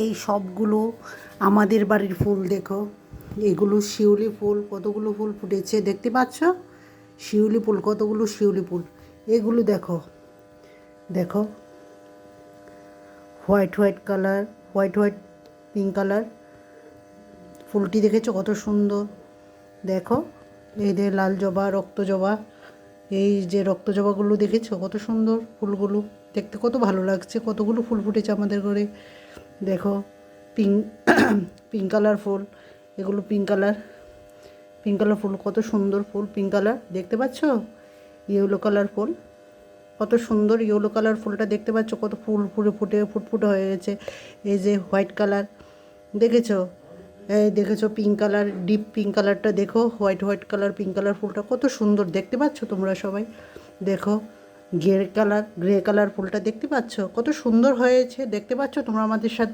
এই সবগুলো আমাদের বাড়ির ফুল দেখো। এগুলো শিউলি ফুল, কতগুলো ফুল ফুটেছে দেখতে পাচ্ছ? শিউলি ফুল, কতগুলো শিউলি ফুল। এগুলো দেখো, দেখো white white colour, white white pink colour. ফুলটি দেখেছো কত সুন্দর? দেখো এই যে লাল জবা, রক্ত জবা, এই যে রক্ত জবাগুলো দেখেছো কত সুন্দর ফুলগুলো দেখতে, কত ভালো লাগছে। কতগুলো ফুল ফুটেছে আমাদের ঘরে। দেখো পিঙ্ক পিঙ্ক কালার ফুল, এগুলো পিঙ্ক কালার, পিঙ্ক কালার ফুল, কত সুন্দর ফুল পিঙ্ক কালার দেখতে পাচ্ছ? ইয়েলো কালার ফুল, কত সুন্দর ইয়েলো কালার ফুলটা দেখতে পাচ্ছ? কত ফুল ফুটে ফুটে ফুটফুটে হয়ে গেছে। এই যে হোয়াইট কালার দেখেছো? এই দেখেছো পিঙ্ক কালার, ডিপ পিঙ্ক কালারটা দেখো, white white colour pink colour ফুলটা কত সুন্দর দেখতে পাচ্ছ তোমরা সবাই? দেখো গ্রে কালার ফুলটা দেখতে পাচ্ছ কত সুন্দর হয়েছে, দেখতে পাচ্ছ তোমরা আমাদের সাথে?